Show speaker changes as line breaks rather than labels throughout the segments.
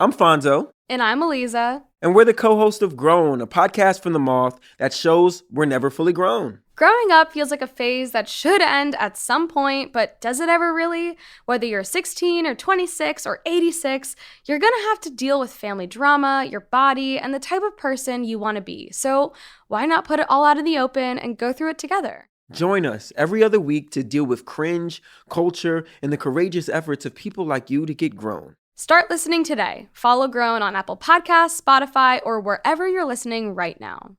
I'm Fonzo.
And I'm Eliza.
And we're the co-host of Grown, a podcast from The Moth that shows we're never fully grown.
Growing up feels like a phase that should end at some point, but does it ever really? Whether you're 16 or 26 or 86, you're gonna have to deal with family drama, your body, and the type of person you want to be. So why not put it all out in the open and go through it together?
Join us every other week to deal with cringe, culture, and the courageous efforts of people like you to get grown.
Start listening today. Follow Grown on Apple Podcasts, Spotify, or wherever you're listening right now.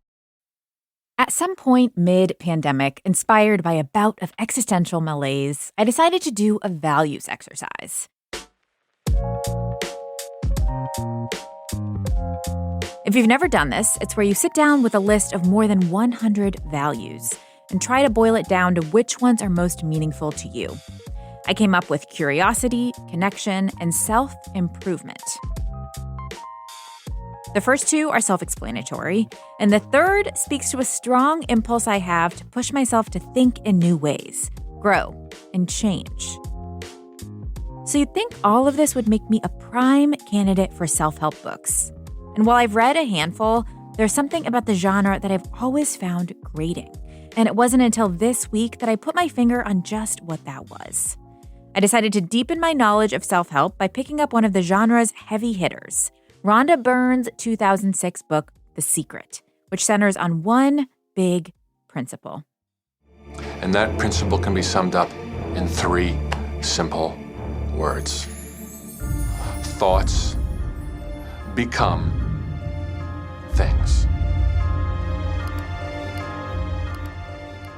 At some point mid-pandemic, inspired by a bout of existential malaise, I decided to do a values exercise. If you've never done this, it's where you sit down with a list of more than 100 values and try to boil it down to which ones are most meaningful to you. I came up with curiosity, connection, and self-improvement. The first two are self-explanatory, and the third speaks to a strong impulse I have to push myself to think in new ways, grow, and change. So you'd think all of this would make me a prime candidate for self-help books. And while I've read a handful, there's something about the genre that I've always found grating. And it wasn't until this week that I put my finger on just what that was. I decided to deepen my knowledge of self-help by picking up one of the genre's heavy hitters, Rhonda Byrne's 2006 book, The Secret, which centers on one big principle.
And that principle can be summed up in 3 simple words. Thoughts become things.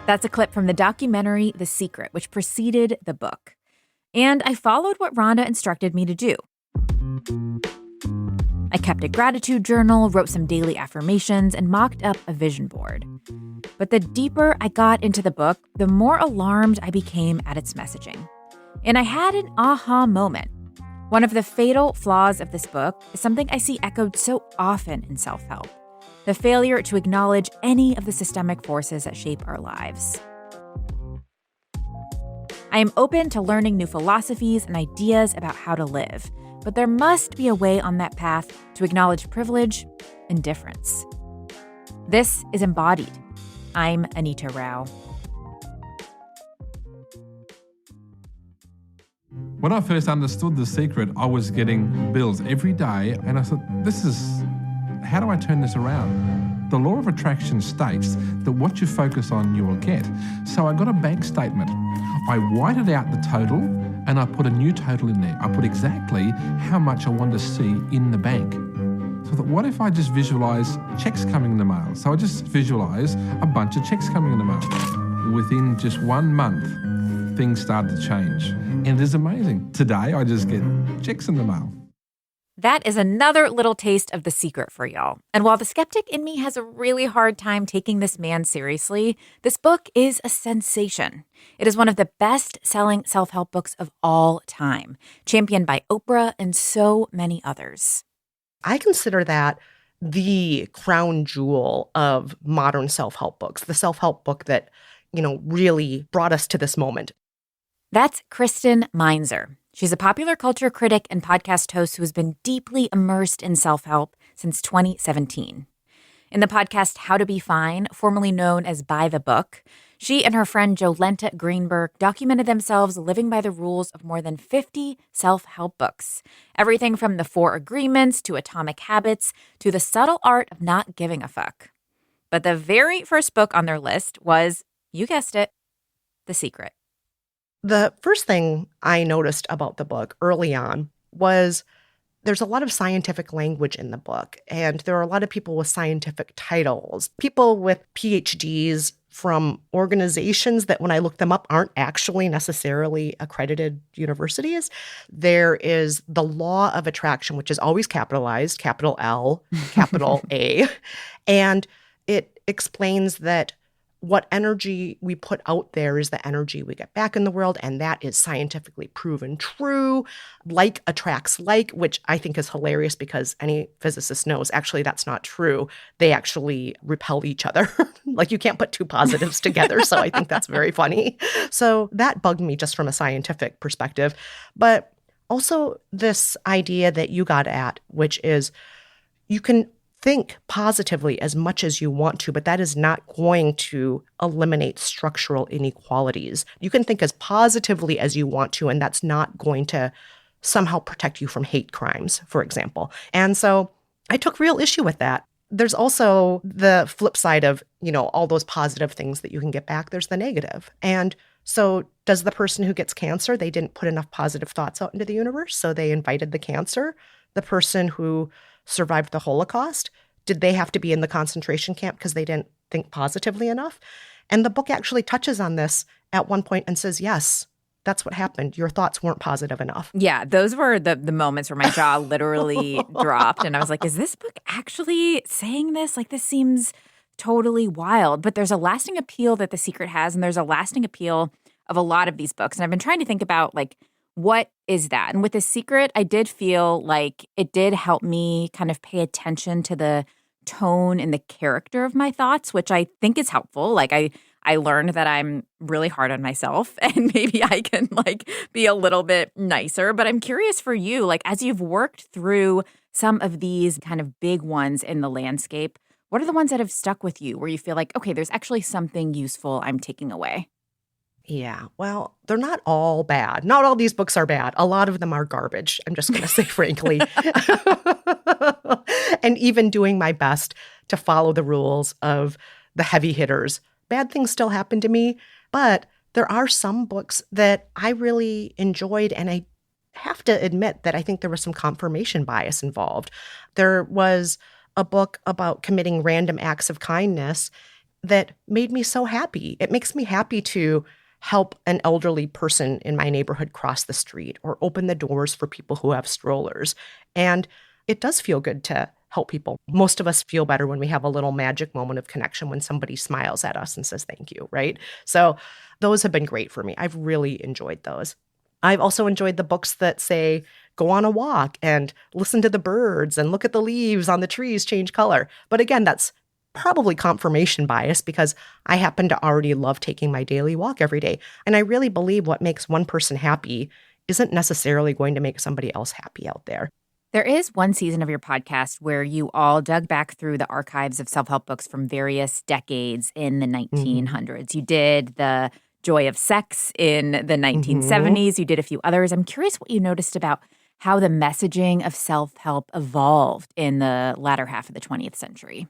That's a clip from the documentary The Secret, which preceded the book. And I followed what Rhonda instructed me to do. I kept a gratitude journal, wrote some daily affirmations, and mocked up a vision board. But the deeper I got into the book, the more alarmed I became at its messaging. And I had an aha moment. One of the fatal flaws of this book is something I see echoed so often in self-help: the failure to acknowledge any of the systemic forces that shape our lives. I am open to learning new philosophies and ideas about how to live, but there must be a way on that path to acknowledge privilege and difference. This is Embodied. I'm Anita Rao.
When I first understood The Secret, I was getting bills every day, and I thought, how do I turn this around? The law of attraction states that what you focus on, you will get. So I got a bank statement. I whited out the total, and I put a new total in there. I put exactly how much I wanted to see in the bank. So I thought, what if I just visualize checks coming in the mail? So I just visualize a bunch of checks coming in the mail. Within just 1 month, things started to change. And it is amazing. Today, I just get checks in the mail.
That is another little taste of The Secret for y'all. And while the skeptic in me has a really hard time taking this man seriously, this book is a sensation. It is one of the best-selling self-help books of all time, championed by Oprah and so many others.
I consider that the crown jewel of modern self-help books, the self-help book that, really brought us to this moment.
That's Kristen Meinzer. She's a popular culture critic and podcast host who has been deeply immersed in self-help since 2017. In the podcast How to Be Fine, formerly known as By the Book, she and her friend Jolenta Greenberg documented themselves living by the rules of more than 50 self-help books. Everything from the 4 Agreements to Atomic Habits to the subtle art of not giving a fuck. But the very first book on their list was, you guessed it, The Secret.
The first thing I noticed about the book early on was there's a lot of scientific language in the book, and there are a lot of people with scientific titles, people with PhDs from organizations that when I look them up aren't actually necessarily accredited universities. There is the law of attraction, which is always capitalized, capital L, capital A, and it explains that what energy we put out there is the energy we get back in the world, and that is scientifically proven true. Like attracts like, which I think is hilarious because any physicist knows actually that's not true. They actually repel each other. Like you can't put two positives together, so I think that's very funny. So that bugged me just from a scientific perspective. But Also, this idea that you got at, which is you can think positively as much as you want to, but that is not going to eliminate structural inequalities. You can think as positively as you want to, and that's not going to somehow protect you from hate crimes, for example. And so I took real issue with that. There's also the flip side of, all those positive things that you can get back. There's the negative. And so does the person who gets cancer, they didn't put enough positive thoughts out into the universe, so they invited the cancer? The person who survived the Holocaust, did they have to be in the concentration camp because they didn't think positively enough? And the book actually touches on this at one point and says, yes, that's what happened. Your thoughts weren't positive enough.
Yeah, those were the moments where my jaw literally dropped. And I was like, is this book actually saying this? Like, this seems totally wild. But there's a lasting appeal that The Secret has, and there's a lasting appeal of a lot of these books. And I've been trying to think about, like, what is that? And with The Secret, I did feel like it did help me kind of pay attention to the tone and the character of my thoughts, which I think is helpful. Like, I learned that I'm really hard on myself and maybe I can be a little bit nicer. But I'm curious for you, as you've worked through some of these kind of big ones in the landscape, what are the ones that have stuck with you where you feel like, okay, there's actually something useful I'm taking away?
Yeah, well, they're not all bad. Not all these books are bad. A lot of them are garbage, I'm just going to say frankly. And even doing my best to follow the rules of the heavy hitters, bad things still happen to me. But there are some books that I really enjoyed, and I have to admit that I think there was some confirmation bias involved. There was a book about committing random acts of kindness that made me so happy. It makes me happy to help an elderly person in my neighborhood cross the street or open the doors for people who have strollers. And it does feel good to help people. Most of us feel better when we have a little magic moment of connection when somebody smiles at us and says thank you, right? So those have been great for me. I've really enjoyed those. I've also enjoyed the books that say, go on a walk and listen to the birds and look at the leaves on the trees change color. But again, that's probably confirmation bias because I happen to already love taking my daily walk every day. And I really believe what makes one person happy isn't necessarily going to make somebody else happy out there.
There is one season of your podcast where you all dug back through the archives of self-help books from various decades in the 1900s. You did The Joy of Sex in the 1970s. You did a few others. I'm curious what you noticed about how the messaging of self-help evolved in the latter half of the 20th century.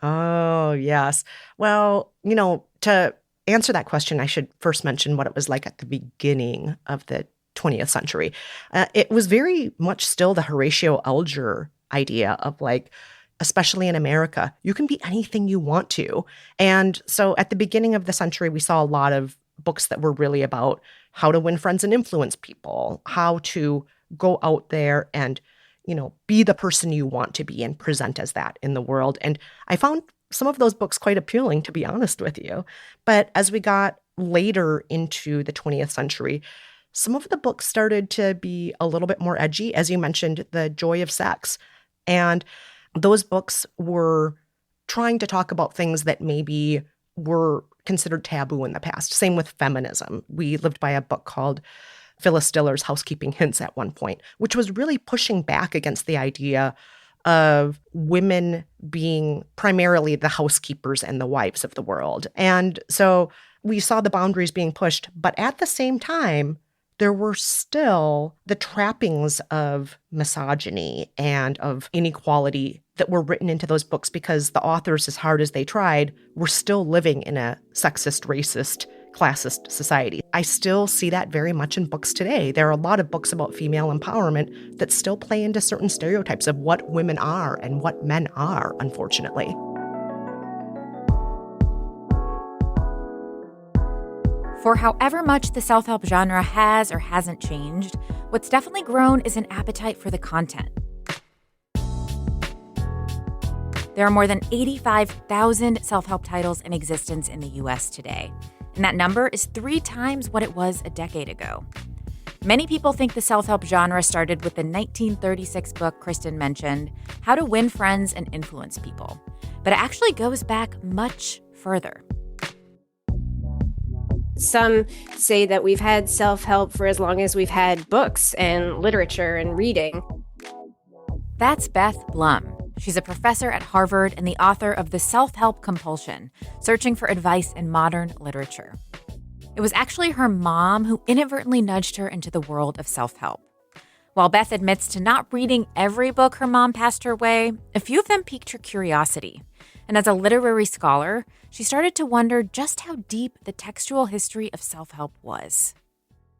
Oh, yes. Well, to answer that question, I should first mention what it was like at the beginning of the 20th century. It was very much still the Horatio Alger idea of especially in America, you can be anything you want to. And so at the beginning of the century, we saw a lot of books that were really about how to win friends and influence people, how to go out there and be the person you want to be and present as that in the world. And I found some of those books quite appealing, to be honest with you. But as we got later into the 20th century, some of the books started to be a little bit more edgy. As you mentioned, The Joy of Sex. And those books were trying to talk about things that maybe were considered taboo in the past. Same with feminism. We lived by a book called Phyllis Diller's Housekeeping Hints at one point, which was really pushing back against the idea of women being primarily the housekeepers and the wives of the world. And so we saw the boundaries being pushed, but at the same time, there were still the trappings of misogyny and of inequality that were written into those books because the authors, as hard as they tried, were still living in a sexist, racist, classist society. I still see that very much in books today. There are a lot of books about female empowerment that still play into certain stereotypes of what women are and what men are, unfortunately.
For however much the self-help genre has or hasn't changed, what's definitely grown is an appetite for the content. There are more than 85,000 self-help titles in existence in the U.S. today, and that number is 3 times what it was a decade ago. Many people think the self-help genre started with the 1936 book Kristen mentioned, How to Win Friends and Influence People, but it actually goes back much further.
Some say that we've had self-help for as long as we've had books and literature and reading.
That's Beth Blum. She's a professor at Harvard and the author of The Self-Help Compulsion, Searching for Advice in Modern Literature. It was actually her mom who inadvertently nudged her into the world of self-help. While Beth admits to not reading every book her mom passed her way, a few of them piqued her curiosity. And as a literary scholar, she started to wonder just how deep the textual history of self-help was.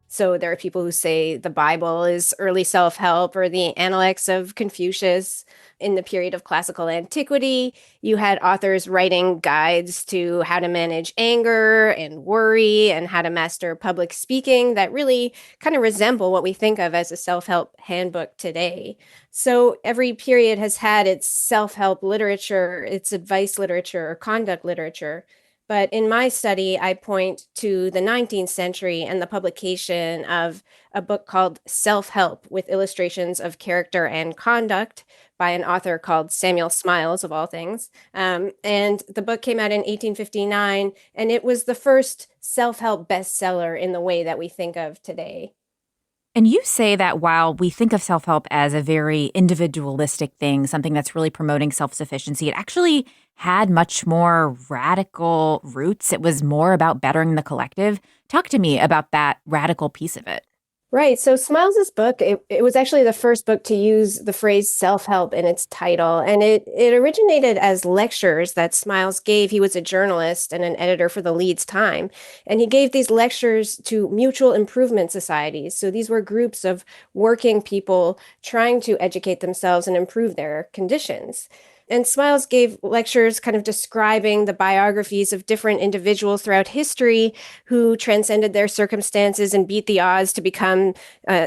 So there are people who say the Bible is early self-help or the Analects of Confucius. In the period of classical antiquity, you had authors writing guides to how to manage anger and worry and how to master public speaking that really kind of resemble what we think of as a self-help handbook today. So every period has had its self-help literature, its advice literature or conduct literature. But in my study, I point to the 19th century and the publication of a book called Self-Help with Illustrations of Character and Conduct by an author called Samuel Smiles, of all things. And the book came out in 1859, and it was the first self-help bestseller in the way that we think of today.
And you say that while we think of self-help as a very individualistic thing, something that's really promoting self-sufficiency, it actually had much more radical roots. It was more about bettering the collective. Talk to me about that radical piece of it.
Right. So Smiles' book, it was actually the first book to use the phrase self-help in its title. And it originated as lectures that Smiles gave. He was a journalist and an editor for the Leeds Time. And he gave these lectures to mutual improvement societies. So these were groups of working people trying to educate themselves and improve their conditions. And Smiles gave lectures kind of describing the biographies of different individuals throughout history who transcended their circumstances and beat the odds to become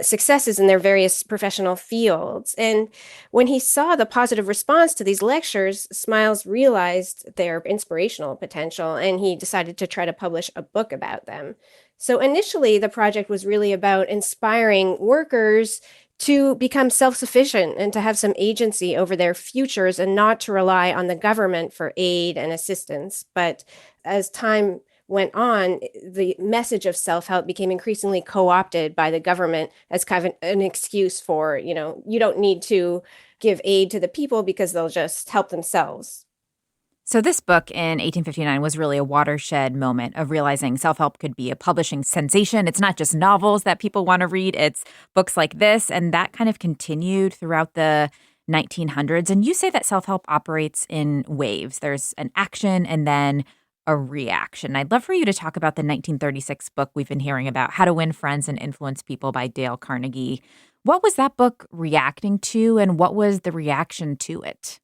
successes in their various professional fields. And when he saw the positive response to these lectures, Smiles realized their inspirational potential, and he decided to try to publish a book about them. So initially, the project was really about inspiring workers to become self-sufficient and to have some agency over their futures and not to rely on the government for aid and assistance. But as time went on, the message of self-help became increasingly co-opted by the government as kind of an excuse for, you don't need to give aid to the people because they'll just help themselves.
So this book in 1859 was really a watershed moment of realizing self-help could be a publishing sensation. It's not just novels that people want to read. It's books like this. And that kind of continued throughout the 1900s. And you say that self-help operates in waves. There's an action and then a reaction. I'd love for you to talk about the 1936 book we've been hearing about, How to Win Friends and Influence People by Dale Carnegie. What was that book reacting to, and what was the reaction to it?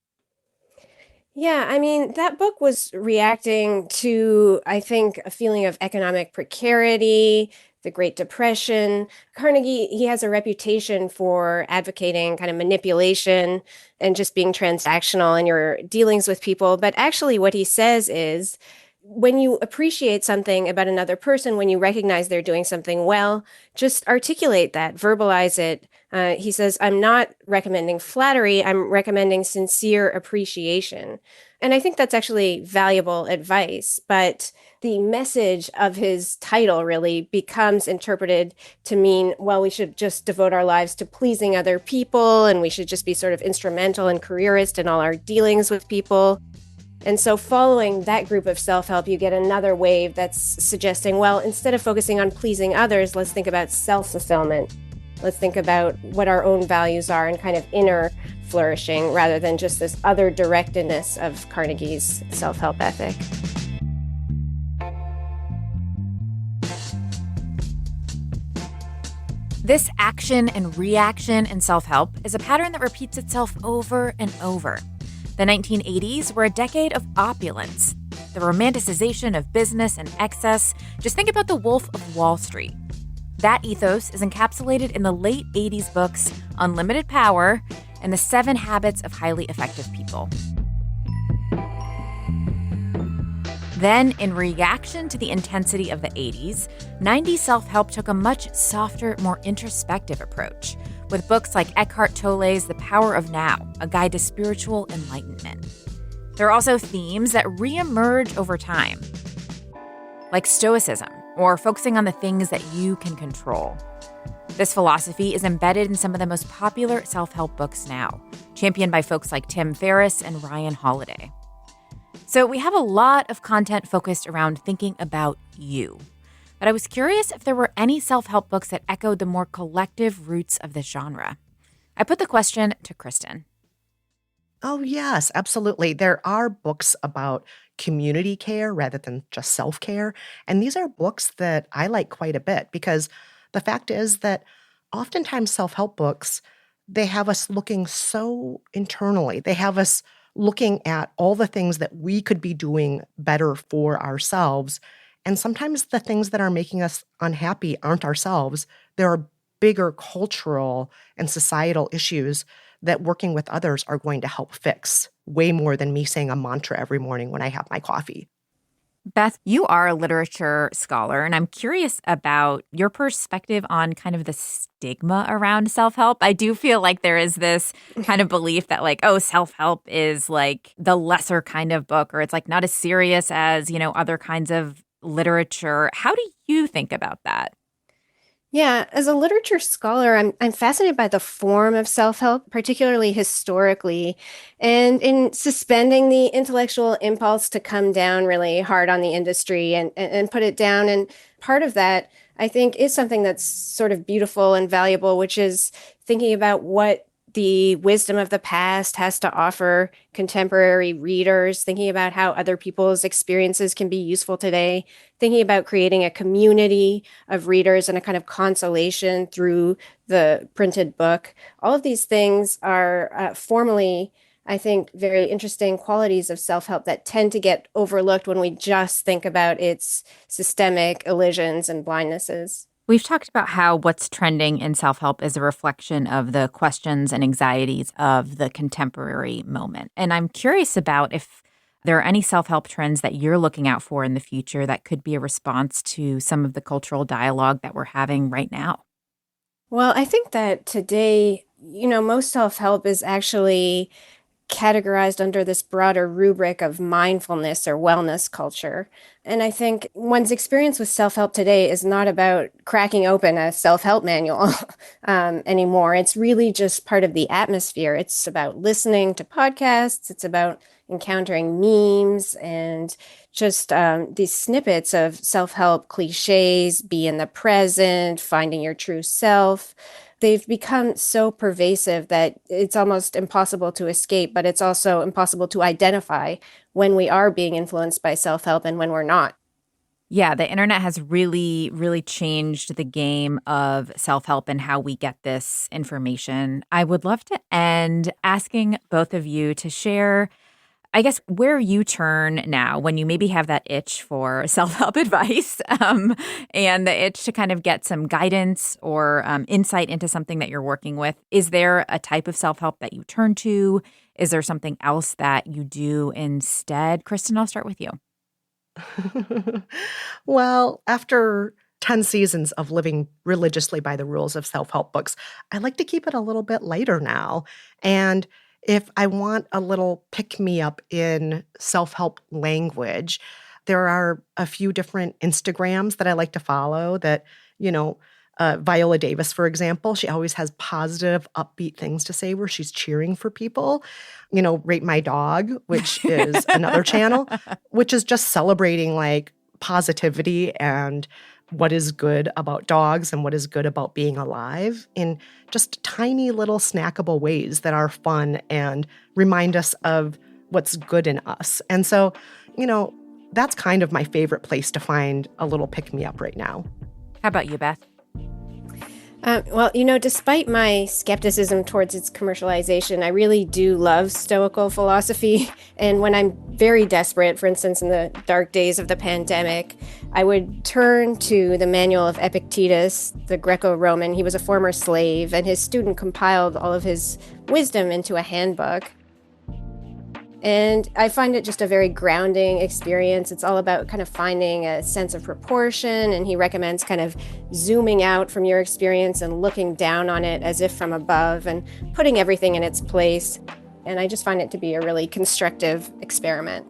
Yeah, I mean, that book was reacting to, I think, a feeling of economic precarity, the Great Depression. Carnegie, he has a reputation for advocating kind of manipulation and just being transactional in your dealings with people. But actually, what he says is, when you appreciate something about another person, when you recognize they're doing something well, just articulate that, verbalize it. He says, I'm not recommending flattery, I'm recommending sincere appreciation. And I think that's actually valuable advice, but the message of his title really becomes interpreted to mean, well, we should just devote our lives to pleasing other people, and we should just be sort of instrumental and careerist in all our dealings with people. And so following that group of self-help, you get another wave that's suggesting, well, instead of focusing on pleasing others, let's think about self-fulfillment. Let's think about what our own values are and kind of inner flourishing rather than just this other directedness of Carnegie's self-help ethic.
This action and reaction in self-help is a pattern that repeats itself over and over. The 1980s were a decade of opulence, the romanticization of business and excess. Just think about The Wolf of Wall Street. That ethos is encapsulated in the late 80s books Unlimited Power and The 7 Habits of Highly Effective People. Then, in reaction to the intensity of the 80s, 90s self-help took a much softer, more introspective approach, with books like Eckhart Tolle's The Power of Now, A Guide to Spiritual Enlightenment. There are also themes that reemerge over time, like Stoicism, or focusing on the things that you can control. This philosophy is embedded in some of the most popular self-help books now, championed by folks like Tim Ferriss and Ryan Holiday. So we have a lot of content focused around thinking about you. But I was curious if there were any self-help books that echoed the more collective roots of this genre. I put the question to Kristen.
Oh, yes, absolutely. There are books about community care rather than just self-care. And these are books that I like quite a bit because the fact is that oftentimes self-help books, they have us looking so internally. They have us looking at all the things that we could be doing better for ourselves. And sometimes the things that are making us unhappy aren't ourselves. There are bigger cultural and societal issues that working with others are going to help fix, way more than me saying a mantra every morning when I have my coffee.
Beth, you are a literature scholar, and I'm curious about your perspective on kind of the stigma around self-help. I do feel like there is this kind of belief that like, oh, self-help is like the lesser kind of book, or it's like not as serious as, other kinds of literature. How do you think about that?
Yeah, as a literature scholar, I'm fascinated by the form of self-help, particularly historically, and in suspending the intellectual impulse to come down really hard on the industry and put it down. And part of that, I think, is something that's sort of beautiful and valuable, which is thinking about what the wisdom of the past has to offer contemporary readers, thinking about how other people's experiences can be useful today, thinking about creating a community of readers and a kind of consolation through the printed book. All of these things are formally, I think, very interesting qualities of self-help that tend to get overlooked when we just think about its systemic elisions and blindnesses.
We've talked about how what's trending in self-help is a reflection of the questions and anxieties of the contemporary moment. And I'm curious about if there are any self-help trends that you're looking out for in the future that could be a response to some of the cultural dialogue that we're having right now.
Well, I think that today, most self-help is actually categorized under this broader rubric of mindfulness or wellness culture. And I think one's experience with self-help today is not about cracking open a self-help manual anymore. It's really just part of the atmosphere. It's about listening to podcasts. It's about encountering memes and just these snippets of self-help cliches, be in the present, finding your true self. They've become so pervasive that it's almost impossible to escape, but it's also impossible to identify when we are being influenced by self-help and when we're not.
Yeah, the internet has really, really changed the game of self-help and how we get this information. I would love to end asking both of you to share, I guess, where you turn now when you maybe have that itch for self-help advice and the itch to kind of get some guidance or insight into something that you're working with. Is there a type of self-help that you turn to? Is there something else that you do instead? Kristen, I'll start with you.
Well, after 10 seasons of living religiously by the rules of self-help books, I like to keep it a little bit lighter now. And if I want a little pick-me-up in self-help language, there are a few different Instagrams that I like to follow that, Viola Davis, for example, she always has positive, upbeat things to say where she's cheering for people. Rate My Dog, which is another channel, which is just celebrating like positivity and what is good about dogs and what is good about being alive in just tiny little snackable ways that are fun and remind us of what's good in us. And so, that's kind of my favorite place to find a little pick-me-up right now.
How about you, Beth?
Well, despite my skepticism towards its commercialization, I really do love Stoical philosophy. And when I'm very desperate, for instance, in the dark days of the pandemic, I would turn to the manual of Epictetus, the Greco-Roman. He was a former slave, and his student compiled all of his wisdom into a handbook. And I find it just a very grounding experience. It's all about kind of finding a sense of proportion. And he recommends kind of zooming out from your experience and looking down on it as if from above and putting everything in its place. And I just find it to be a really constructive experiment.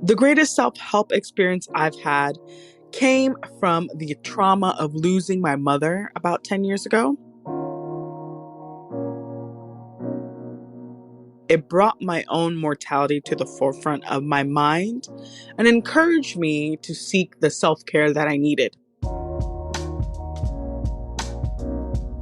The greatest self-help experience I've had came from the trauma of losing my mother about 10 years ago. It brought my own mortality to the forefront of my mind and encouraged me to seek the self-care that I needed.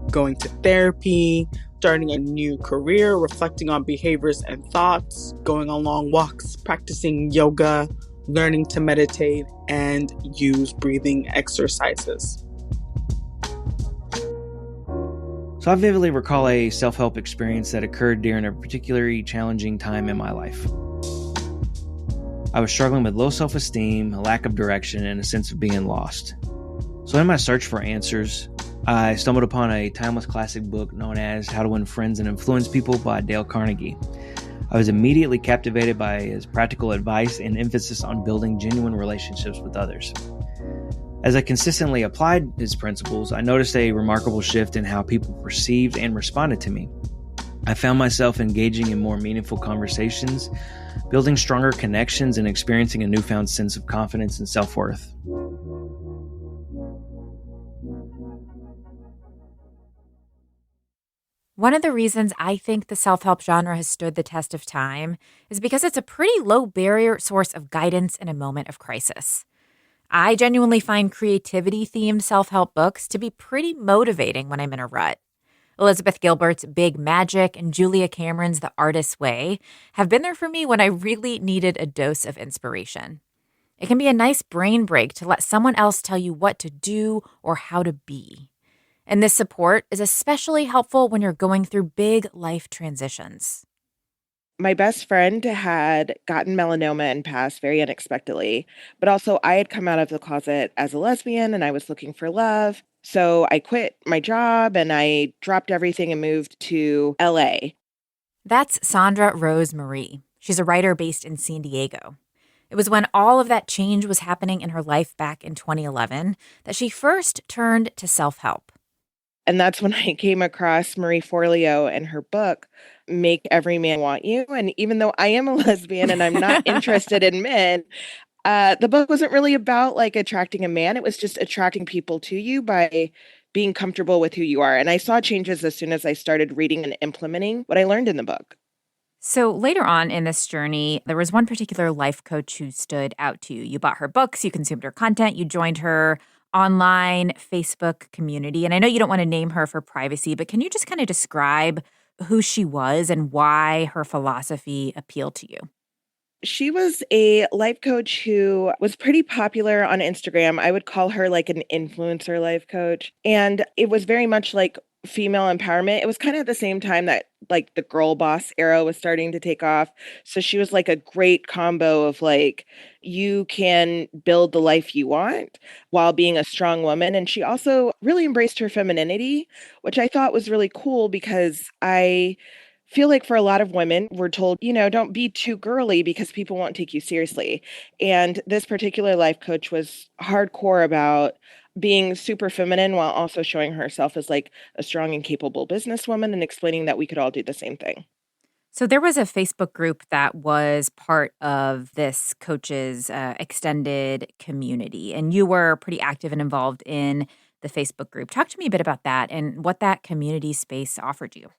Going to therapy, starting a new career, reflecting on behaviors and thoughts, going on long walks, practicing yoga, learning to meditate, and use breathing exercises.
So I vividly recall a self-help experience that occurred during a particularly challenging time in my life. I was struggling with low self-esteem, a lack of direction, and a sense of being lost. So in my search for answers, I stumbled upon a timeless classic book known as How to Win Friends and Influence People by Dale Carnegie. I was immediately captivated by his practical advice and emphasis on building genuine relationships with others. As I consistently applied his principles, I noticed a remarkable shift in how people perceived and responded to me. I found myself engaging in more meaningful conversations, building stronger connections, and experiencing a newfound sense of confidence and self-worth.
One of the reasons I think the self-help genre has stood the test of time is because it's a pretty low-barrier source of guidance in a moment of crisis. I genuinely find creativity-themed self-help books to be pretty motivating when I'm in a rut. Elizabeth Gilbert's Big Magic and Julia Cameron's The Artist's Way have been there for me when I really needed a dose of inspiration. It can be a nice brain break to let someone else tell you what to do or how to be. And this support is especially helpful when you're going through big life transitions.
My best friend had gotten melanoma and passed very unexpectedly, but also I had come out of the closet as a lesbian and I was looking for love. So I quit my job and I dropped everything and moved to LA.
That's Sondra Rose Marie. She's a writer based in San Diego. It was when all of that change was happening in her life back in 2011 that she first turned to self-help.
And that's when I came across Marie Forleo and her book, Make Every Man Want You. And even though I am a lesbian and I'm not interested in men, the book wasn't really about like attracting a man. It was just attracting people to you by being comfortable with who you are. And I saw changes as soon as I started reading and implementing what I learned in the book.
So later on in this journey, there was one particular life coach who stood out to you. You bought her books, you consumed her content, you joined her online Facebook community. And I know you don't want to name her for privacy, but can you just kind of describe who she was and why her philosophy appealed to you?
She was a life coach who was pretty popular on Instagram. I would call her like an influencer life coach. And it was very much like female empowerment. It was kind of at the same time that like the girl boss era was starting to take off. So she was like a great combo of like, you can build the life you want while being a strong woman. And she also really embraced her femininity, which I thought was really cool because I feel like for a lot of women, we're told, don't be too girly because people won't take you seriously. And this particular life coach was hardcore about being super feminine while also showing herself as like a strong and capable businesswoman and explaining that we could all do the same thing.
So there was a Facebook group that was part of this coach's extended community, and you were pretty active and involved in the Facebook group. Talk to me a bit about that and what that community space offered you.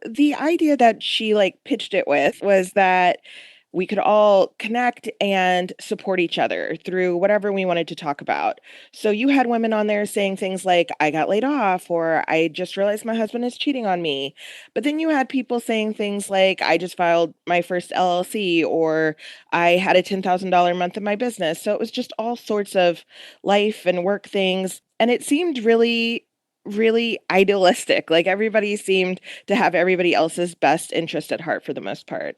The idea that she like pitched it with was that we could all connect and support each other through whatever we wanted to talk about. So you had women on there saying things like, I got laid off, or I just realized my husband is cheating on me. But then you had people saying things like, I just filed my first LLC, or I had a $10,000 month in my business. So it was just all sorts of life and work things. And it seemed really idealistic. Like everybody seemed to have everybody else's best interest at heart for the most part.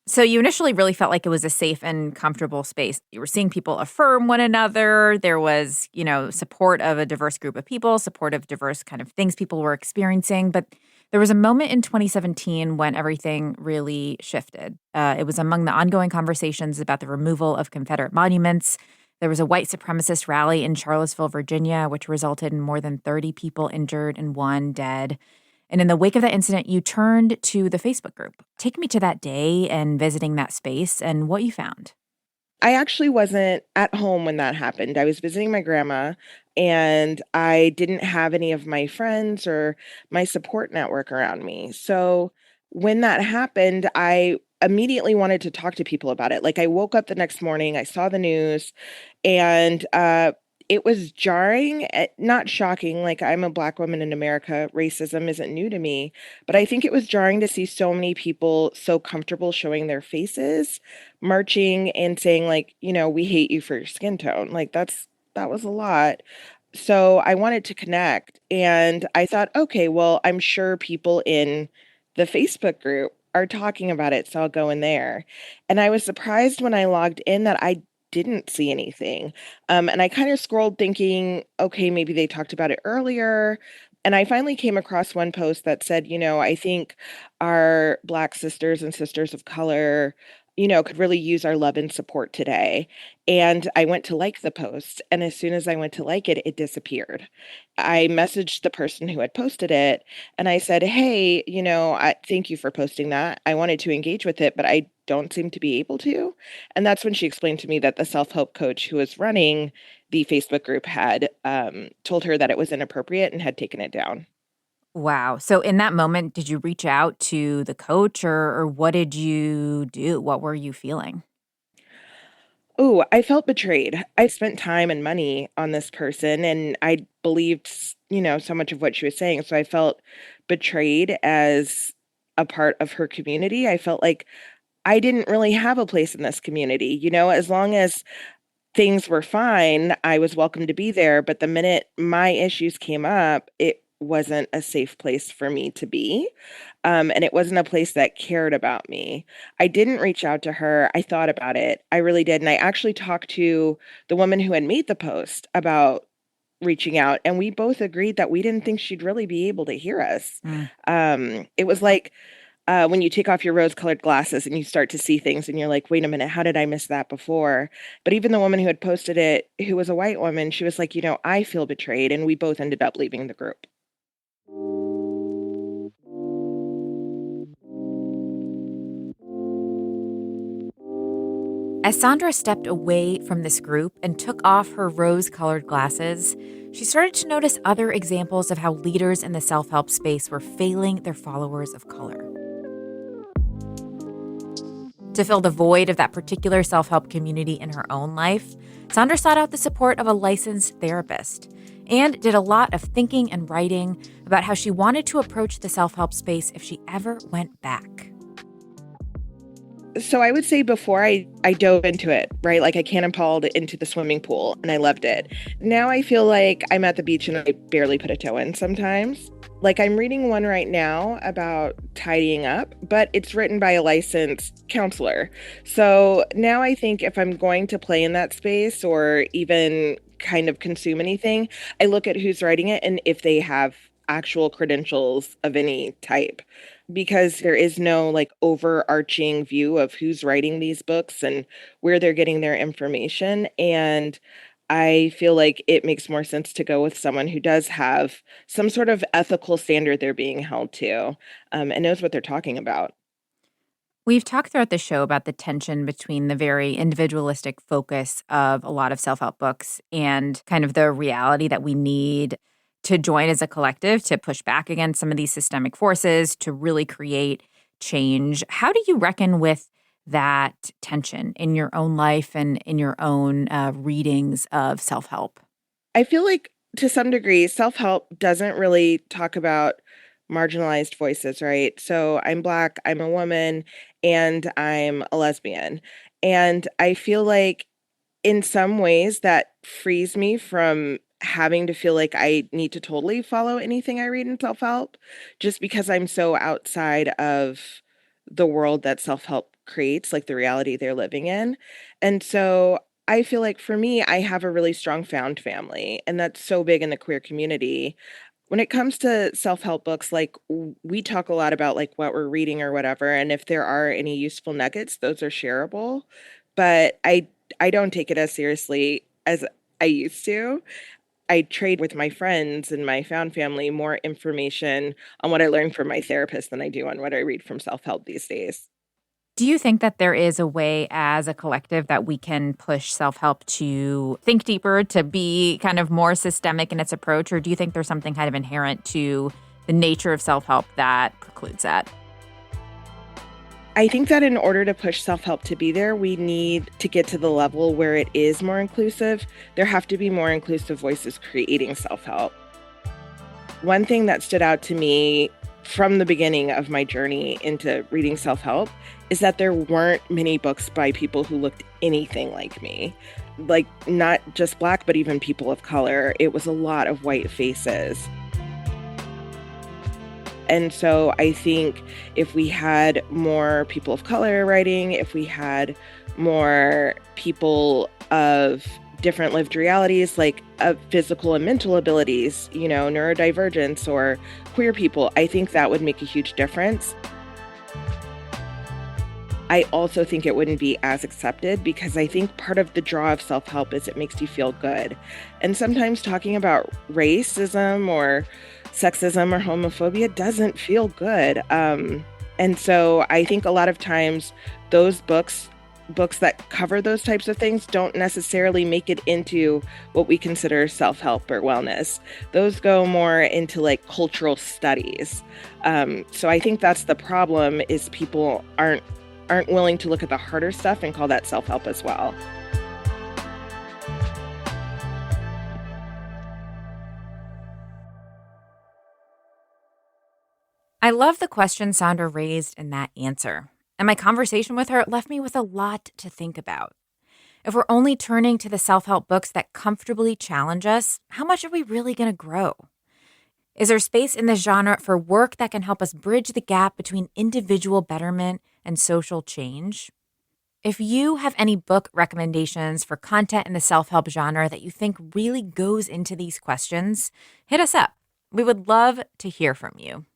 So you initially really felt like it was a safe and comfortable space. You were seeing people affirm one another. There was, support of a diverse group of people, support of diverse kind of things people were experiencing. But there was a moment in 2017 when everything really shifted. It was among the ongoing conversations about the removal of Confederate monuments. There was a white supremacist rally in Charlottesville, Virginia, which resulted in more than 30 people injured and 1 dead. And in the wake of that incident, you turned to the Facebook group. Take me to that day and visiting that space and what you found.
I actually wasn't at home when that happened. I was visiting my grandma and I didn't have any of my friends or my support network around me. So when that happened, I immediately wanted to talk to people about it. Like I woke up the next morning, I saw the news, and it was jarring, not shocking. Like I'm a Black woman in America, racism isn't new to me, but I think it was jarring to see so many people so comfortable showing their faces, marching and saying like, we hate you for your skin tone. Like that was a lot. So I wanted to connect and I thought, okay, well, I'm sure people in the Facebook group are talking about it, so I'll go in there. And I was surprised when I logged in that I didn't see anything. And I kind of scrolled thinking, okay, maybe they talked about it earlier. And I finally came across one post that said, I think our Black sisters and sisters of color, could really use our love and support today. And I went to like the post. And as soon as I went to like it, it disappeared. I messaged the person who had posted it and I said, hey, thank you for posting that. I wanted to engage with it, but I don't seem to be able to. And that's when she explained to me that the self-help coach who was running the Facebook group had told her that it was inappropriate and had taken it down.
Wow. So in that moment, did you reach out to the coach or what did you do? What were you feeling?
Oh, I felt betrayed. I spent time and money on this person and I believed, so much of what she was saying. So I felt betrayed as a part of her community. I felt like I didn't really have a place in this community. As long as things were fine, I was welcome to be there. But the minute my issues came up, it wasn't a safe place for me to be. And it wasn't a place that cared about me. I didn't reach out to her. I thought about it. I really did. And I actually talked to the woman who had made the post about reaching out. And we both agreed that we didn't think she'd really be able to hear us.
Mm.
It was like, when you take off your rose-colored glasses and you start to see things and you're like, wait a minute, how did I miss that before? But even the woman who had posted it, who was a white woman, she was like, I feel betrayed. And we both ended up leaving the group.
As Sondra stepped away from this group and took off her rose-colored glasses, she started to notice other examples of how leaders in the self-help space were failing their followers of color. To fill the void of that particular self-help community in her own life, Sondra sought out the support of a licensed therapist and did a lot of thinking and writing about how she wanted to approach the self-help space if she ever went back.
So I would say before I dove into it, right? Like I cannonballed into the swimming pool and I loved it. Now I feel like I'm at the beach and I barely put a toe in sometimes. Like I'm reading one right now about tidying up, but it's written by a licensed counselor. So now I think if I'm going to play in that space or even kind of consume anything, I look at who's writing it and if they have actual credentials of any type, because there is no like overarching view of who's writing these books and where they're getting their information. And I feel like it makes more sense to go with someone who does have some sort of ethical standard they're being held to, and knows what they're talking about.
We've talked throughout the show about the tension between the very individualistic focus of a lot of self-help books and kind of the reality that we need to join as a collective to push back against some of these systemic forces, to really create change. How do you reckon with that tension in your own life and in your own readings of self-help?
I feel like to some degree, self-help doesn't really talk about marginalized voices, right? So I'm Black, I'm a woman, and I'm a lesbian. And I feel like in some ways that frees me from having to feel like I need to totally follow anything I read in self-help, just because I'm so outside of the world that self-help creates, like the reality they're living in. And so I feel like for me, I have a really strong found family, and that's so big in the queer community. When it comes to self-help books, like we talk a lot about like what we're reading or whatever, and if there are any useful nuggets, those are shareable. But I don't take it as seriously as I used to. I trade with my friends and my found family more information on what I learned from my therapist than I do on what I read from self-help these days.
Do you think that there is a way as a collective that we can push self-help to think deeper, to be kind of more systemic in its approach? Or do you think there's something kind of inherent to the nature of self-help that precludes that?
I think that in order to push self-help to be there, we need to get to the level where it is more inclusive. There have to be more inclusive voices creating self-help. One thing that stood out to me from the beginning of my journey into reading self-help is that there weren't many books by people who looked anything like me. Like, not just Black, but even people of color. It was a lot of white faces. And so I think if we had more people of color writing, if we had more people of different lived realities, like physical and mental abilities, neurodivergence or queer people, I think that would make a huge difference. I also think it wouldn't be as accepted because I think part of the draw of self-help is it makes you feel good. And sometimes talking about racism or sexism or homophobia doesn't feel good. And so I think a lot of times those books that cover those types of things don't necessarily make it into what we consider self-help or wellness. Those go more into like cultural studies. So I think that's the problem, is people aren't willing to look at the harder stuff and call that self-help as well.
I love the question Sondra raised in that answer. And my conversation with her left me with a lot to think about. If we're only turning to the self-help books that comfortably challenge us, how much are we really going to grow? Is there space in this genre for work that can help us bridge the gap between individual betterment and social change? If you have any book recommendations for content in the self-help genre that you think really goes into these questions, hit us up. We would love to hear from you.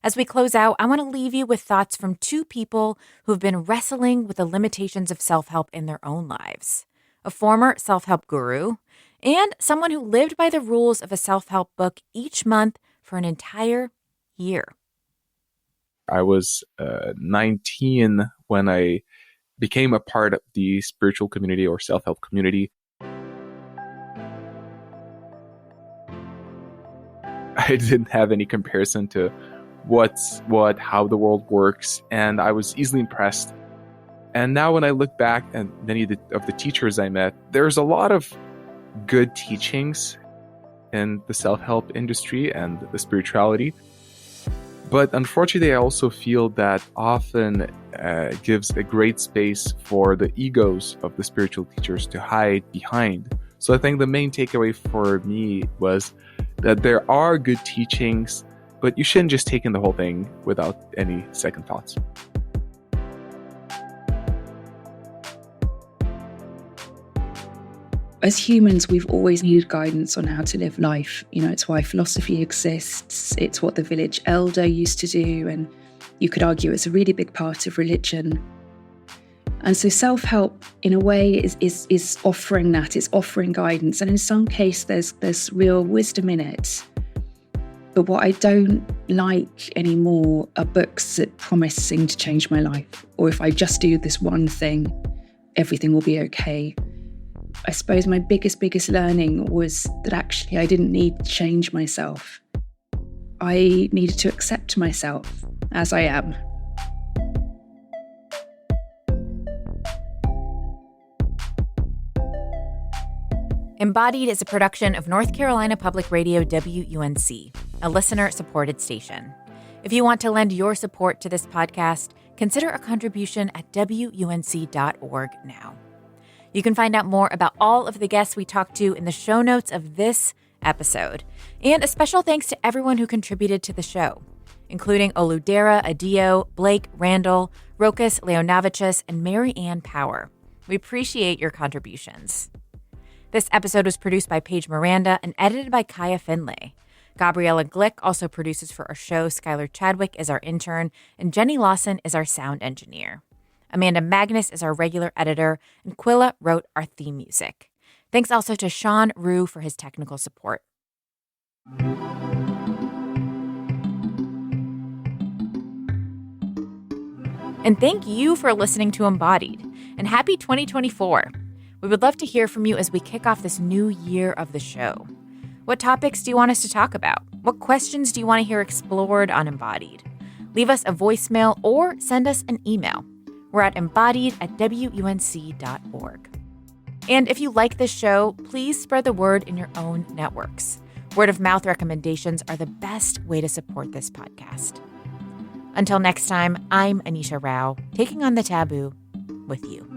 As we close out, I want to leave you with thoughts from two people who've been wrestling with the limitations of self-help in their own lives. A former self-help guru and someone who lived by the rules of a self-help book each month for an entire year.
I was 19 when I became a part of the spiritual community or self-help community. I didn't have any comparison to how the world works, and I was easily impressed. And now when I look back at many of the teachers I met, there's a lot of good teachings in the self-help industry and the spirituality. But unfortunately, I also feel that often gives a great space for the egos of the spiritual teachers to hide behind. So I think the main takeaway for me was that there are good teachings, but you shouldn't just take in the whole thing without any second thoughts.
As humans, we've always needed guidance on how to live life. It's why philosophy exists. It's what the village elder used to do. And you could argue it's a really big part of religion. And so self-help, in a way, is offering that. It's offering guidance. And in some case, there's real wisdom in it. But what I don't like anymore are books that promising to change my life. Or if I just do this one thing, everything will be okay. I suppose my biggest learning was that actually I didn't need to change myself. I needed to accept myself as I am.
Embodied is a production of North Carolina Public Radio WUNC, a listener-supported station. If you want to lend your support to this podcast, consider a contribution at WUNC.org now. You can find out more about all of the guests we talked to in the show notes of this episode. And a special thanks to everyone who contributed to the show, including Oludera Adio, Blake Randall, Rokas Leonavicius, and Mary Ann Power. We appreciate your contributions. This episode was produced by Paige Miranda and edited by Kaya Finlay. Gabriella Glick also produces for our show. Skylar Chadwick is our intern, and Jenny Lawson is our sound engineer. Amanda Magnus is our regular editor, and Quilla wrote our theme music. Thanks also to Sean Rue for his technical support. And thank you for listening to Embodied. And happy 2024. We would love to hear from you as we kick off this new year of the show. What topics do you want us to talk about? What questions do you want to hear explored on Embodied? Leave us a voicemail or send us an email. We're at embodied@wunc.org. And if you like this show, please spread the word in your own networks. Word of mouth recommendations are the best way to support this podcast. Until next time, I'm Anita Rao, taking on the taboo with you.